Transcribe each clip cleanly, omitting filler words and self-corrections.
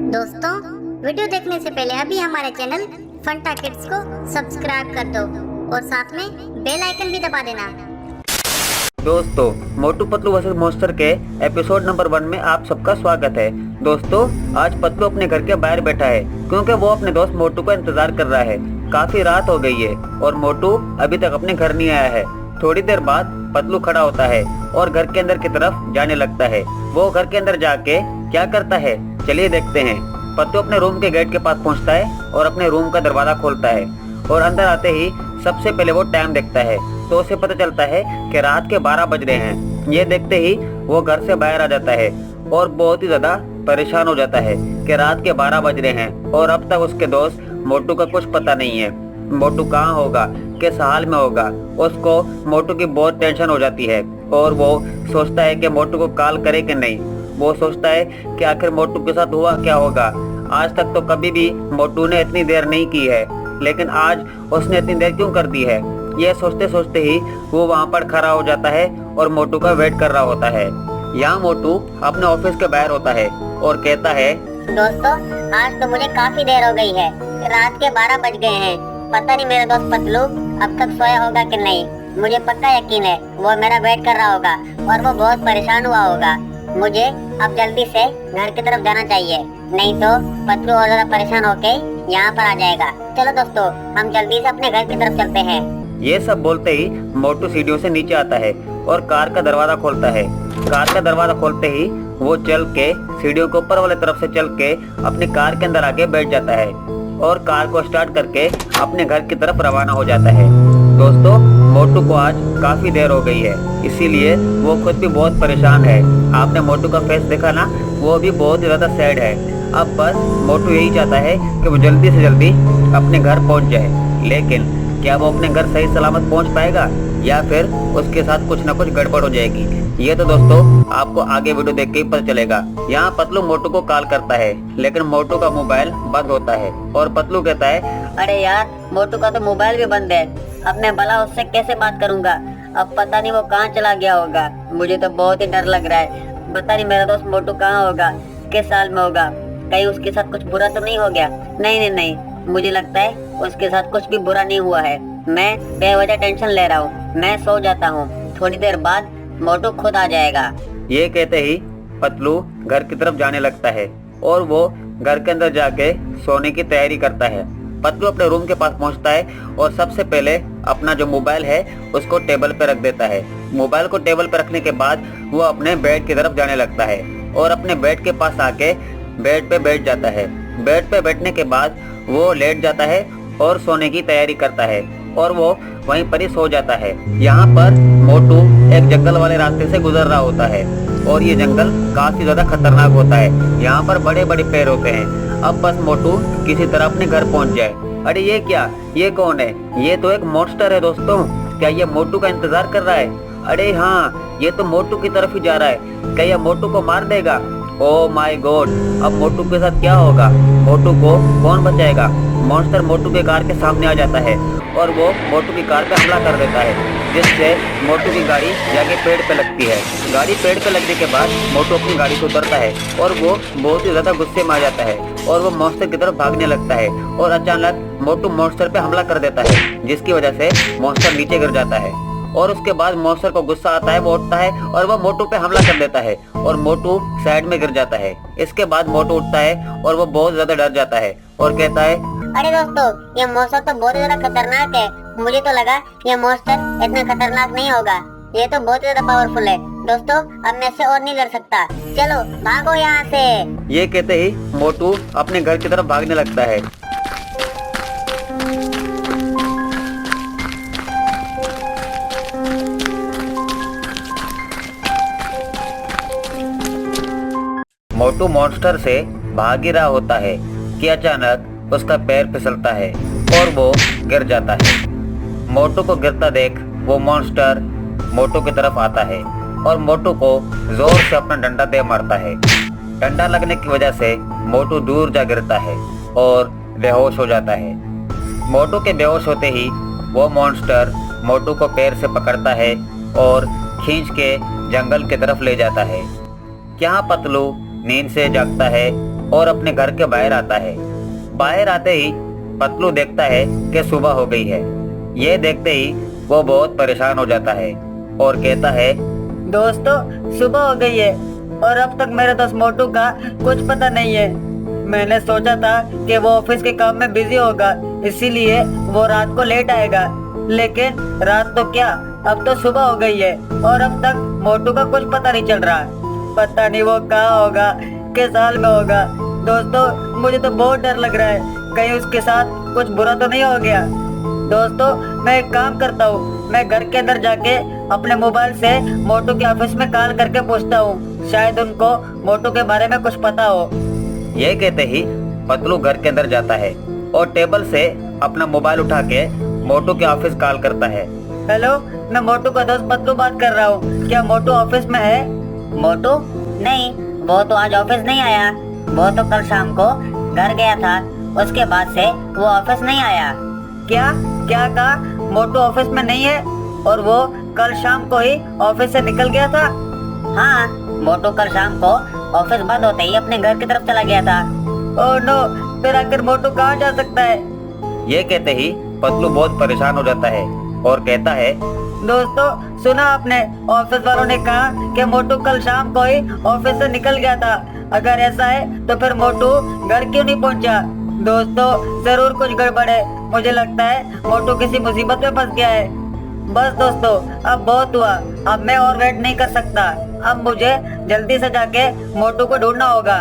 दोस्तों, वीडियो देखने से पहले अभी हमारे चैनल फंटा किड्स को सब्सक्राइब कर दो और साथ में बेल आइकन भी दबा देना। दोस्तों, मोटू पतलू वर्सेस मॉन्स्टर के एपिसोड नंबर 1 में आप सबका स्वागत है। दोस्तों, आज पतलू अपने घर के बाहर बैठा है क्योंकि वो अपने दोस्त मोटू का इंतजार कर रहा है। काफी रात हो गई है और मोटू अभी तक अपने घर नहीं आया है। थोड़ी देर बाद पतलू खड़ा होता है और घर के अंदर की तरफ जाने लगता है। वो घर के अंदर जाके क्या करता है, चलिए देखते हैं। पतलू अपने रूम के गेट के पास पहुंचता है और अपने रूम का दरवाजा खोलता है और अंदर आते ही सबसे पहले वो टाइम देखता है तो उसे पता चलता है कि रात के 12 बज रहे हैं। ये देखते ही वो घर से बाहर आ जाता है और बहुत ही ज्यादा परेशान हो जाता है कि रात के 12 बज रहे हैं और अब तक उसके दोस्त मोटू का कुछ पता नहीं है। मोटू कहाँ होगा, किस हाल में होगा। उसको मोटू की बहुत टेंशन हो जाती है और वो सोचता है कि मोटू को कॉल करे कि नहीं। वो सोचता है कि आखिर मोटू के साथ हुआ क्या होगा। आज तक तो कभी भी मोटू ने इतनी देर नहीं की है, लेकिन आज उसने इतनी देर क्यों कर दी है। ये सोचते सोचते ही वो वहाँ पर खड़ा हो जाता है और मोटू का वेट कर रहा होता है। यहाँ मोटू अपने ऑफिस के बाहर होता है और कहता है, दोस्तों, आज तो मुझे काफी देर हो गई है। रात के 12 बज गए हैं। पता नहीं मेरा दोस्त पतलू अब तक सोया होगा कि नहीं। मुझे पक्का यकीन है वो मेरा वेट कर रहा होगा और वो बहुत परेशान हुआ होगा। मुझे अब जल्दी से घर की तरफ जाना चाहिए, नहीं तो पतलू और ज्यादा परेशान होके यहाँ पर आ जाएगा। चलो दोस्तों, हम जल्दी से अपने घर की तरफ चलते हैं। ये सब बोलते ही मोटू सीढ़ियों से नीचे आता है और कार का दरवाजा खोलता है। कार का दरवाजा खोलते ही वो चल के सीढ़ियों के ऊपर वाले तरफ से चल के अपनी कार के अंदर आके बैठ जाता है और कार को स्टार्ट करके अपने घर की तरफ रवाना हो जाता है। दोस्तों, मोटू को आज काफी देर हो गई है, इसीलिए वो खुद भी बहुत परेशान है। आपने मोटू का फेस देखा ना, वो भी बहुत ही ज्यादा सैड है। अब बस मोटू यही चाहता है कि वो जल्दी से जल्दी अपने घर पहुंच जाए, लेकिन क्या वो अपने घर सही सलामत पहुंच पाएगा या फिर उसके साथ कुछ न कुछ गड़बड़ हो जाएगी। ये तो दोस्तों आपको आगे वीडियो देख के ही पता चलेगा। यहाँ पतलू मोटू को कॉल करता है, लेकिन मोटू का मोबाइल बंद होता है और पतलू कहता है, अरे यार, मोटू का तो मोबाइल भी बंद है। अब मैं भला उससे कैसे बात करूंगा। अब पता नहीं वो कहाँ चला गया होगा। मुझे तो बहुत ही डर लग रहा है। पता नहीं मेरा दोस्त मोटू कहाँ होगा, किस साल में होगा। कहीं उसके साथ कुछ बुरा तो नहीं हो गया। नहीं नहीं नहीं, मुझे लगता है उसके साथ कुछ भी बुरा नहीं हुआ है। मैं बेवजह टेंशन ले रहा हूँ। मैं सो जाता हूँ, थोड़ी देर बाद मोटू खुद आ जाएगा। ये कहते ही पतलू घर की तरफ जाने लगता है और वो घर के अंदर जाके सोने की तैयारी करता है। पतलू अपने रूम के पास पहुंचता है और सबसे पहले अपना जो मोबाइल है उसको टेबल पे रख देता है। मोबाइल को टेबल पे रखने के बाद वो अपने बेड की तरफ जाने लगता है और अपने बेड के पास आके बेड पे बैठ जाता है। बेड पे बैठने के बाद वो लेट जाता है और सोने की तैयारी करता है और वो वहीं पर ही सो जाता है। यहाँ पर मोटू एक जंगल वाले रास्ते से गुजर रहा होता है और ये जंगल काफी ज्यादा खतरनाक होता है। यहाँ पर बड़े बड़े पेड़ होते हैं। अब बस मोटू किसी तरह अपने घर पहुँच जाए। अरे ये क्या, ये कौन है? ये तो एक मॉन्स्टर है दोस्तों। क्या ये मोटू का इंतजार कर रहा है? अरे हाँ, ये तो मोटू की तरफ ही जा रहा है। क्या ये मोटू को मार देगा? ओह माय गॉड, अब मोटू के साथ क्या होगा? मोटू को कौन बचाएगा? मॉन्स्टर मोटू के कार के सामने आ जाता है और वो मोटू की कार पे हमला कर देता है, जिससे मोटू की गाड़ी जाके पेड़ पे लगती है। गाड़ी पेड़ पे लगने के बाद मोटू अपनी गाड़ी से उतरता है और वो बहुत ही ज्यादा गुस्से में आ जाता है और वो मॉन्स्टर की तरफ भागने लगता है और अचानक मोटू मॉन्स्टर पे हमला कर देता है, जिसकी वजह से मॉन्स्टर नीचे गिर जाता है। और उसके बाद मॉन्स्टर को गुस्सा आता है, वो उठता है और वो मोटू पे हमला कर देता है और मोटू साइड में गिर जाता है। इसके बाद मोटू उठता है और वो बहुत ज्यादा डर जाता है और कहता है, अरे दोस्तों, ये मॉन्स्टर तो बहुत ज्यादा खतरनाक है। मुझे तो लगा ये मॉन्स्टर इतना खतरनाक नहीं होगा। ये तो बहुत ज्यादा पावरफुल है। दोस्तों, अब मैं इससे और नहीं लड़ सकता। चलो भागो यहाँ से। ये कहते ही मोटू अपने घर की तरफ भागने लगता है। मोटू मॉन्स्टर से भाग ही रहा होता है कि अचानक उसका पैर फिसलता है और वो गिर जाता है। मोटू को गिरता देख वो मॉन्स्टर मोटू की तरफ आता है और मोटू को जोर से अपना डंडा दे मारता है। डंडा लगने की वजह से मोटू दूर जा गिरता है और बेहोश हो जाता है। मोटू के बेहोश होते ही वो मॉन्स्टर मोटू को पैर से पकड़ता है और खींच के जंगल की तरफ ले जाता है। यहाँ पतलू नींद से जागता है और अपने घर के बाहर आता है। बाहर आते ही पतलू देखता है कि सुबह हो गई है। ये देखते ही वो बहुत परेशान हो जाता है और कहता है, दोस्तों सुबह हो गई है और अब तक मेरे दोस्त मोटू का कुछ पता नहीं है। मैंने सोचा था कि वो ऑफिस के काम में बिजी होगा, इसीलिए वो रात को लेट आएगा, लेकिन रात तो क्या, अब तो सुबह हो गई है और अब तक मोटू का कुछ पता नहीं चल रहा। पता नहीं वो कहाँ होगा, किस हाल में होगा। दोस्तों मुझे तो बहुत डर लग रहा है, कहीं उसके साथ कुछ बुरा तो नहीं हो गया। दोस्तों मैं एक काम करता हूँ, मैं घर के अंदर जाके अपने मोबाइल से मोटू के ऑफिस में कॉल करके पूछता हूँ, शायद उनको मोटू के बारे में कुछ पता हो। ये कहते ही पतलू घर के अंदर जाता है और टेबल से अपना मोबाइल उठा के मोटू के ऑफिस कॉल करता है। हेलो, मैं मोटू का दोस्त पतलू बात कर रहा हूँ, क्या मोटू ऑफिस में है? मोटू? नहीं, वो तो आज ऑफिस नहीं आया, वो तो कल शाम को घर गया था, उसके बाद से वो ऑफिस नहीं आया। क्या क्या कहा? मोटू ऑफिस में नहीं है और वो कल शाम को ही ऑफिस से निकल गया था? हाँ, मोटू कल शाम को ऑफिस बंद होते ही अपने घर की तरफ चला गया था। ओह नो, फिर आखिर मोटू कहाँ जा सकता है? ये कहते ही पतलू बहुत परेशान हो जाता है और कहता है, दोस्तों सुना आपने, ऑफिस वालों ने कहा कि मोटू कल शाम को ही ऑफिस से निकल गया था। अगर ऐसा है तो फिर मोटू घर क्यों नहीं पहुंचा? दोस्तों जरूर कुछ गड़बड़ है, मुझे लगता है मोटू किसी मुसीबत में फंस गया है। बस दोस्तों अब बहुत हुआ, अब मैं और वेट नहीं कर सकता, अब मुझे जल्दी से जाके मोटू को ढूंढना होगा।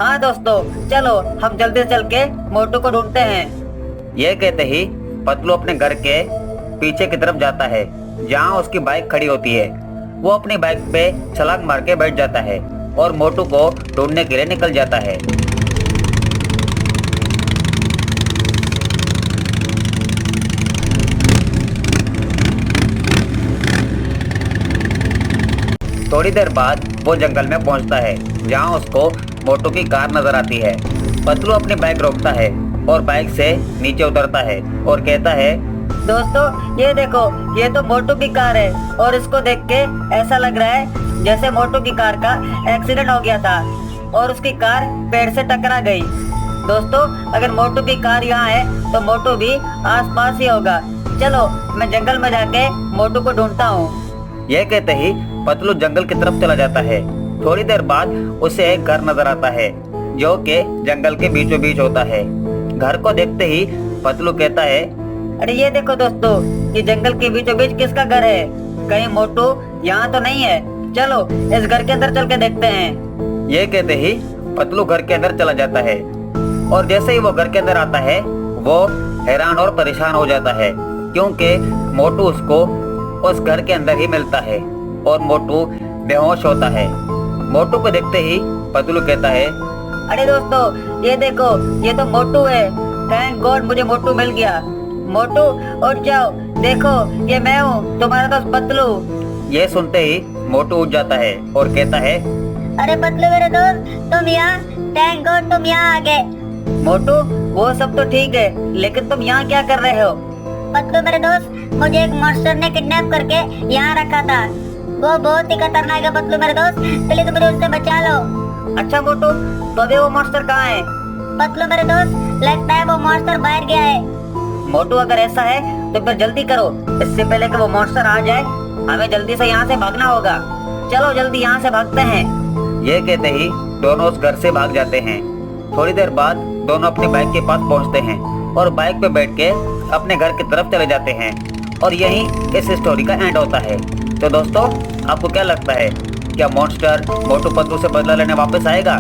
हाँ दोस्तों चलो हम जल्दी से चल के मोटू को ढूंढते हैं। ये कहते ही पतलू अपने घर के पीछे की तरफ जाता है जहाँ उसकी बाइक खड़ी होती है। वो अपनी बाइक पे छलांग मार के बैठ जाता है और मोटू को ढूंढने के लिए निकल जाता है। थोड़ी देर बाद वो जंगल में पहुंचता है जहाँ उसको मोटू की कार नजर आती है। पतलू अपनी बाइक रोकता है और बाइक से नीचे उतरता है और कहता है, दोस्तों ये देखो, ये तो मोटू की कार है और इसको देख के ऐसा लग रहा है जैसे मोटू की कार का एक्सीडेंट हो गया था और उसकी कार पेड़ से टकरा गई। दोस्तों अगर मोटू की कार यहाँ है तो मोटू भी आसपास ही होगा। चलो मैं जंगल में जाके मोटू को ढूंढता हूँ। यह कहते ही पतलू जंगल की तरफ चला जाता है। थोड़ी देर बाद उसे एक घर नजर आता है जो कि जंगल के बीचों बीच होता है। घर को देखते ही पतलू कहता है, अरे ये देखो दोस्तों, ये जंगल के बीचों बीच किसका घर है? कहीं मोटू यहाँ तो नहीं है? चलो इस घर के अंदर चल के देखते हैं। ये कहते ही पतलू घर के अंदर चला जाता है और जैसे ही वो घर के अंदर आता है वो हैरान और परेशान हो जाता है क्योंकि मोटू उसको उस घर के अंदर ही मिलता है और मोटू बेहोश होता है। मोटू को देखते ही पतलू कहता है, अरे दोस्तों ये देखो, ये तो मोटू है। थैंक गॉड मुझे मोटू मिल गया। मोटू उठ जाओ, देखो ये मैं हूँ, तुम्हारा दोस्त पतलू। ये सुनते ही मोटू उठ जाता है और कहता है, अरे पतलू मेरे दोस्त, तुम यहाँ, थैंक गॉड तुम यहाँ आ गए। मोटू वो सब तो ठीक है, लेकिन तुम यहाँ क्या कर रहे हो? पतलू मेरे दोस्त, मुझे एक मॉन्स्टर ने किडनैप करके यहाँ रखा था, वो बहुत ही खतरनाक है पतलू मेरे दोस्त, चलिए तुम मुझे उससे बचा लो। अच्छा मोटू, तो अभी वो मॉन्स्टर कहाँ है? पतलू मेरे दोस्त, लगता है वो मॉन्स्टर बाहर गया है। मोटू अगर ऐसा है तो फिर जल्दी करो, इससे पहले कि वो मॉन्स्टर आ जाए, हमें जल्दी से यहाँ से भागना होगा। चलो जल्दी यहाँ से भागते हैं। ये कहते ही दोनों उस घर से भाग जाते हैं। थोड़ी देर बाद दोनों अपनी बाइक के पास पहुँचते हैं और बाइक पे बैठ के अपने घर की तरफ चले जाते हैं और यही इस स्टोरी का एंड होता है। तो दोस्तों आपको क्या लगता है, क्या मॉन्स्टर मोटू पतलू से बदला लेने वापस आएगा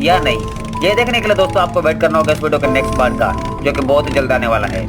या नहीं? ये देखने के लिए दोस्तों आपको वेट करना होगा इस वीडियो के नेक्स्ट पार्ट का, जो कि बहुत ही जल्द आने वाला है।